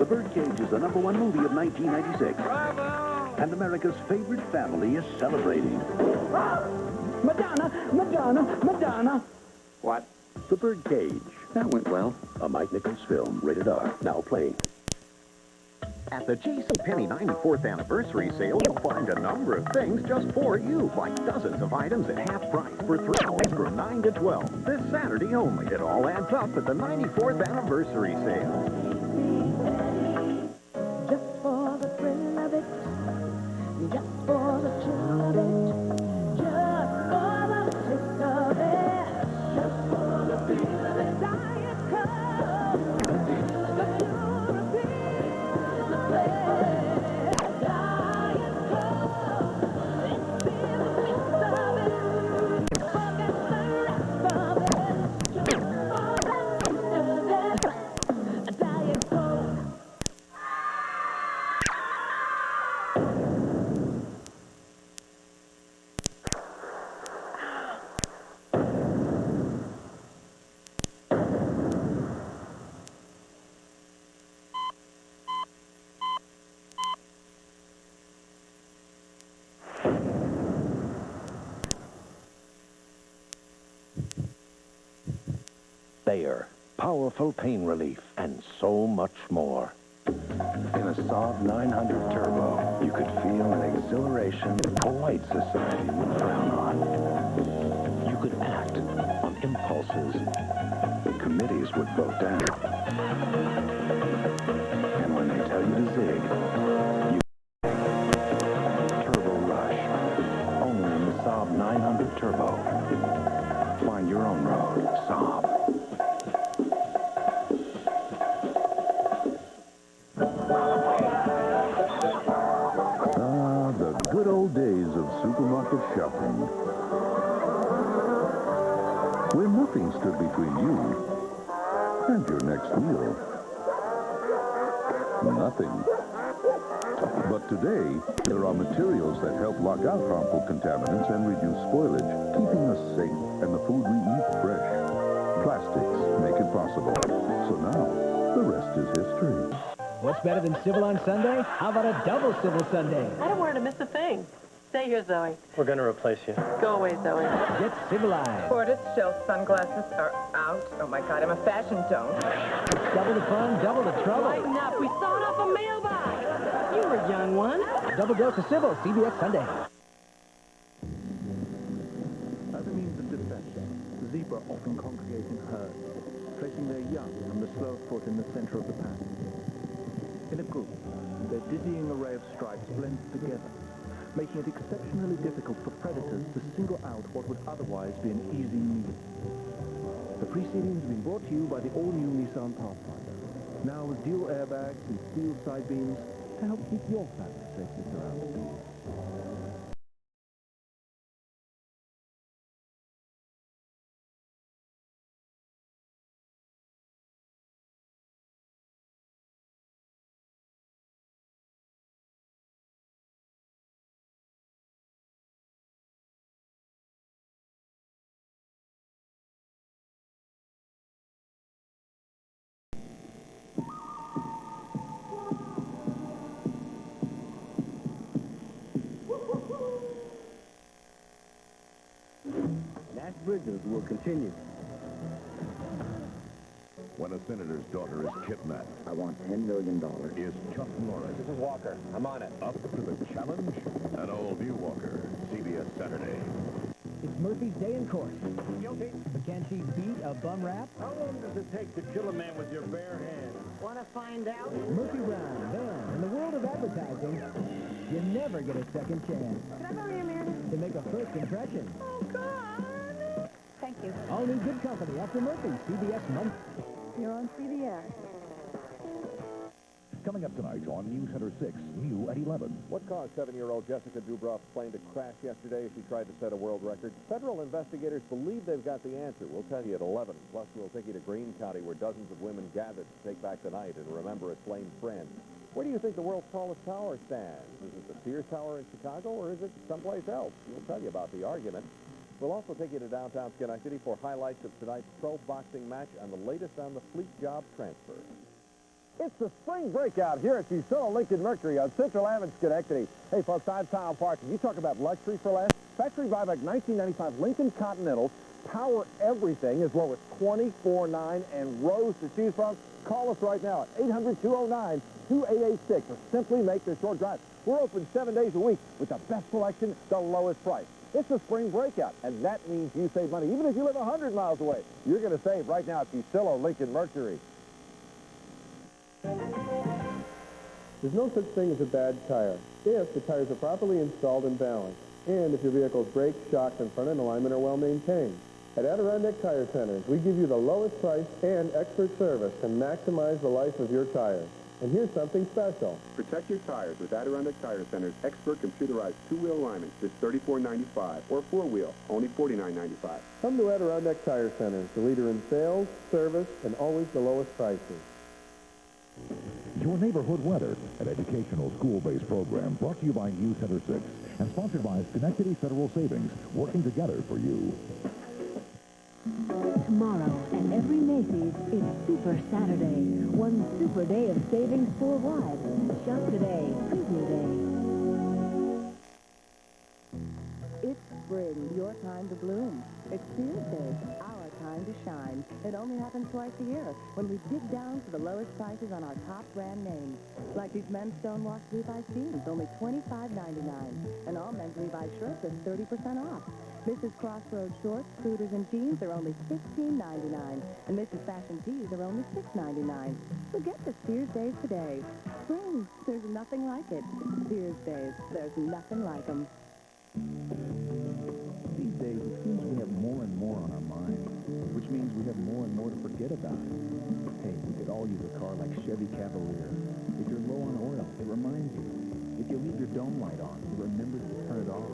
The Birdcage is the #1 movie of 1996. Bravo! And America's favorite family is celebrating. Madonna! Madonna! Madonna! What? The Birdcage. That went well. A Mike Nichols film, rated R, now playing. At the JCPenney 94th anniversary sale, you'll find a number of things just for you, like dozens of items at half price for $3 from 9 to 12. This Saturday only. It all adds up at the 94th anniversary sale. Just for the thrill of it, just for the chill of it, just for the taste of it, just for the feel of it. Diet Coke, the pure appeal, the flavor. Diet Coke, it's been the taste of it, forget the rest of it, just for the taste of it. Diet Coke. Bayer, powerful pain relief, and so much more. In a Saab 900 Turbo, you could feel an exhilaration polite society would frown on. You could act on impulses committees would vote down. And when they tell you to zig, you Turbo Rush. Only in the Saab 900 Turbo. Find your own road, Saab. The good old days of supermarket shopping, where nothing stood between you and your next meal. Nothing. But today, there are materials that help lock out harmful contaminants and reduce spoilage, keeping us safe and the food we eat fresh. Plastics make it possible. So now, the rest is history. What's better than civil on Sunday? How about a double civil Sunday? I don't want her to miss a thing. Stay here, Zoe. We're going to replace you. Go away, Zoe. Get civilized. Tortoise shell sunglasses are out. Oh, my God, I'm a fashion don't. Double the fun, double the trouble. Lighten up. We sawed off a mailbox. You were a young one. Double dose of civil, CBS Sunday. As a means of deception, zebra often congregate in herds, placing their young and the slowest foot in the center of the pack. In a group, their dizzying array of stripes blends together, making it exceptionally difficult for predators to single out what would otherwise be an easy meal. The preceding has been brought to you by the all-new Nissan Pathfinder, now with dual airbags and steel side beams to help keep your family safely surrounded. Nash Bridges will continue. When a senator's daughter is kidnapped, I want $10 million. is Chuck Norris This is Walker. I'm on it. up to the challenge? An all-new Walker, CBS Saturday. It's Murphy's day in court. Guilty. But can she beat a bum rap? How long does it take to kill a man with your bare hands? Want to find out? Murphy Brown, then, in the world of advertising, you never get a second chance. Can I borrow your mirror? To make a first impression. Oh, God. Thank you. All new good company after Murphy, CBS Month. You're on CBS. Coming up tonight on News Center 6, new at 11. What caused 7-year-old Jessica Dubroff's plane to crash yesterday as she tried to set a world record? Federal investigators believe they've got the answer. We'll tell you at 11. Plus, we'll take you to Greene County, where dozens of women gathered to take back the night and remember a slain friend. Where do you think the world's tallest tower stands? Is it the Sears Tower in Chicago, or is it someplace else? We'll tell you about the argument. We'll also take you to downtown Skinny City for highlights of tonight's pro boxing match and the latest on the Fleet job transfer. It's the spring breakout here at Fusillo Lincoln Mercury on Central Avenue, Schenectady. Hey, folks, I'm Tom Parkin. You talk about luxury for less. Factory buyback 1995 Lincoln Continentals. Power everything as low as $24.9 and rows to choose from. Call us right now at 800-209-2886 or simply make the short drive. We're open 7 days a week with the best selection, the lowest price. It's a spring breakout, and that means you save money. Even if you live 100 miles away, you're going to save right now at Fusillo Lincoln Mercury. There's no such thing as a bad tire if the tires are properly installed and balanced, and if your vehicle's brakes, shocks, and front end alignment are well maintained. At Adirondack Tire Centers, we give you the lowest price and expert service to maximize the life of your tires. And here's something special. Protect your tires with Adirondack Tire Center's expert computerized two-wheel alignment, just $34.95, or four-wheel, only $49.95. Come to Adirondack Tire Centers, the leader in sales, service, and always the lowest prices. Your neighborhood weather, an educational school-based program brought to you by News Center 6 and sponsored by Schenectady Federal Savings, working together for you. Tomorrow at every Macy's, it's Super Saturday. One super day of savings for wives. Shop today, Preview Day. It's spring, your time to bloom. It's Sears Day, our time to shine. It only happens twice a year when we dig down to the lowest prices on our top brand names. Like these men's Stonewash Levi's jeans, only $25.99. And all men's Levi's shirts are 30% off. Mrs. Crossroads shorts, suiters, and jeans are only $16.99. And Mrs. Fashion tees are only $6.99. So get to Sears Days today. Spring, there's nothing like it. Sears Days, there's nothing like them. These days, it seems we have more and more on our minds, which means we have more and more to forget about. Hey, we could all use a car like Chevy Cavalier. If you're low on oil, it reminds you. If you leave your dome light on, it remembers to turn it off.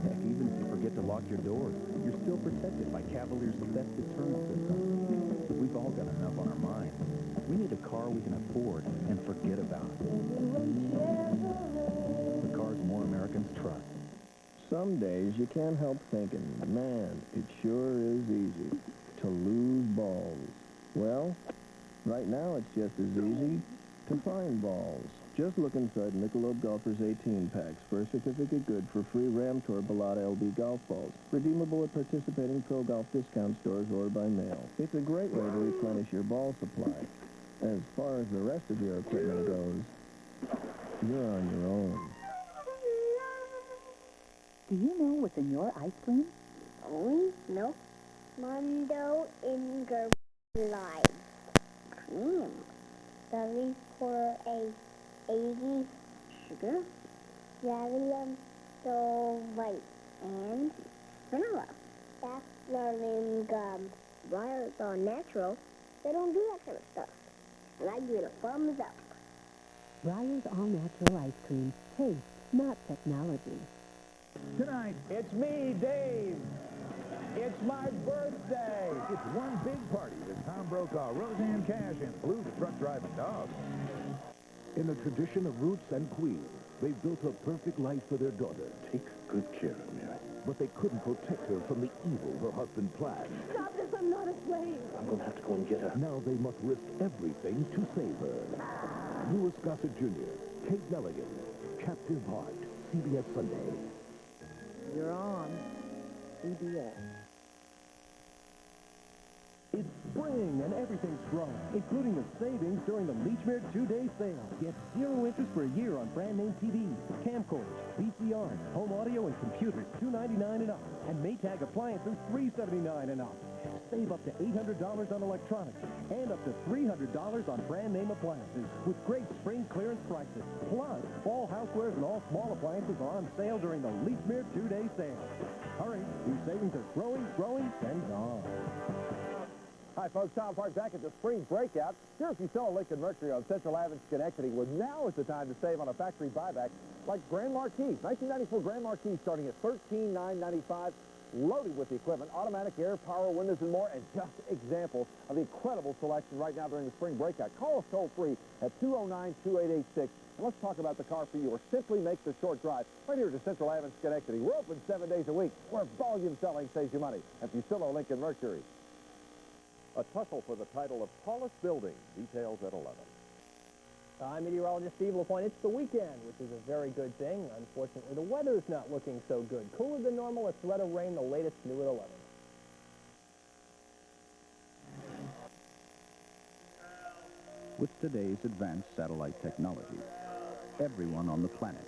Heck, even if you forget to lock your doors, you're still protected by Cavalier's theft deterrent system. We've all got enough on our minds. We need a car we can afford and forget about. The cars more Americans trust. Some days you can't help thinking, man, it sure is easy to lose balls. Well, right now it's just as easy to find balls. Just look inside Michelob Golfers 18 packs for a certificate good for free Ram Tour Balata LB golf balls, redeemable at participating Pro Golf discount stores or by mail. It's a great way to replenish your ball supply. As far as the rest of your equipment goes, you're on your own. Do you know what's in your ice cream? No. Mondo Inger Live. Cream. Berry for a 80 sugar. Javelium so white. And vanilla. That's learning Briar's all natural. They don't do that kind of stuff. And I give it a thumbs up. Briar's all-natural ice cream. Taste, not technology. Tonight, it's me, Dave. It's my birthday. It's one big party with Tom Brokaw, Roseanne Cash, and Blue the Truck Driving Dog. In the tradition of Roots and Queens, they built a perfect life for their daughter. Takes good care of Mary. But they couldn't protect her from the evil her husband planned. Stop this, I'm not a slave. I'm going to have to go and get her. Now they must risk everything to save her. Louis Gossett Jr., Kate Nelligan, Captive Heart, CBS Sunday. You're on CBS. It's spring and everything's growing, including the savings during the Leachmere 2-day sale. Get 0 interest for a year on brand name TVs, camcorders, VCRs, home audio, and computers, $299 and up. And Maytag appliances, $379 and up. Save up to $800 on electronics and up to $300 on brand name appliances with great spring clearance prices. Plus, all housewares and all small appliances are on sale during the Leachmere 2-day sale. Hurry, these savings are growing, and gone. Hi, folks. Tom Park back at the spring breakout. Here at Fusillo Lincoln Mercury on Central Avenue, Schenectady. Well, now is the time to save on a factory buyback like Grand Marquis. 1994 Grand Marquis starting at $13,995, loaded with the equipment, automatic air, power, windows, and more, and just examples of the incredible selection right now during the spring breakout. Call us toll-free at 209-2886, and let's talk about the car for you, or simply make the short drive right here to Central Avenue, Schenectady. We're open 7 days a week, where volume selling saves you money at Fusillo Lincoln Mercury. A tussle for the title of tallest building. Details at 11. I'm meteorologist Steve LaPointe. It's the weekend, which is a very good thing. Unfortunately, the weather's not looking so good. Cooler than normal, a threat of rain, the latest new at 11. With today's advanced satellite technology, everyone on the planet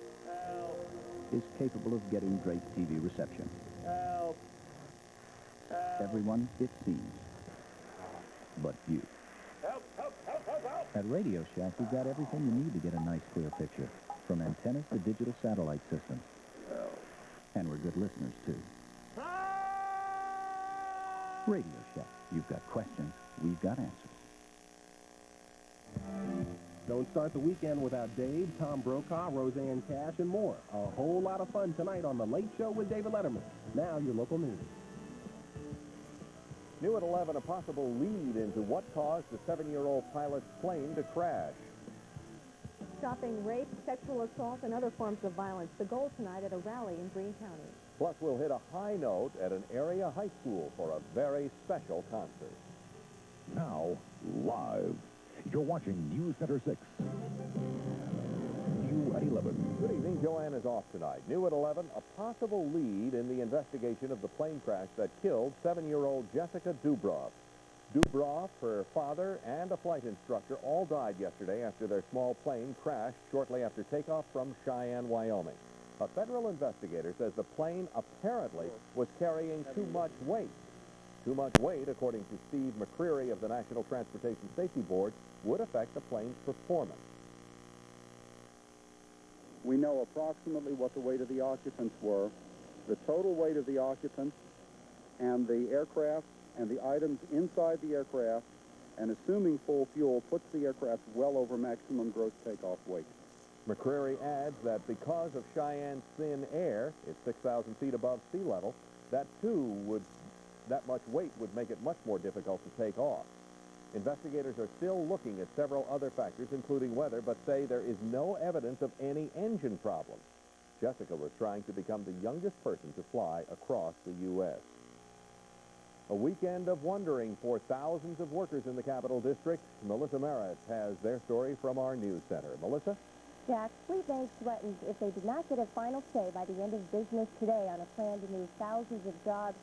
is capable of getting great TV reception. Help. Everyone, it seems, but you. At Radio Shack, we've got everything you need to get a nice, clear picture, from antennas to digital satellite systems. And we're good listeners, too. Radio Shack. You've got questions, we've got answers. Don't start the weekend without Dave, Tom Brokaw, Roseanne Cash, and more. A whole lot of fun tonight on The Late Show with David Letterman. Now, your local news. New at 11, a possible lead into what caused the 7-year-old pilot's plane to crash. Stopping rape, sexual assault, and other forms of violence. The goal tonight at a rally in Greene County. Plus, we'll hit a high note at an area high school for a very special concert. Now, live. You're watching News Center 6. New at 11. Good evening. Joanne is off tonight. New at 11, a possible lead in the investigation of the plane crash that killed 7-year-old Jessica Dubroff. Dubroff, her father, and a flight instructor all died yesterday after their small plane crashed shortly after takeoff from Cheyenne, Wyoming. A federal investigator says the plane apparently was carrying too much weight. Too much weight, according to Steve McCreary of the National Transportation Safety Board, would affect the plane's performance. We know approximately what the weight of the occupants were. The total weight of the occupants and the aircraft and the items inside the aircraft, and assuming full fuel, puts the aircraft well over maximum gross takeoff weight. McCreary adds that because of Cheyenne's thin air, it's 6,000 feet above sea level, that much weight would make it much more difficult to take off. Investigators are still looking at several other factors, including weather, but say there is no evidence of any engine problems. Jessica was trying to become the youngest person to fly across the U.S. A weekend of wondering for thousands of workers in the Capital District. Melissa Merritt has their story from our news center. Melissa? Jack, Fleet Bank threatens if they did not get a final say by the end of business today on a plan to move thousands of jobs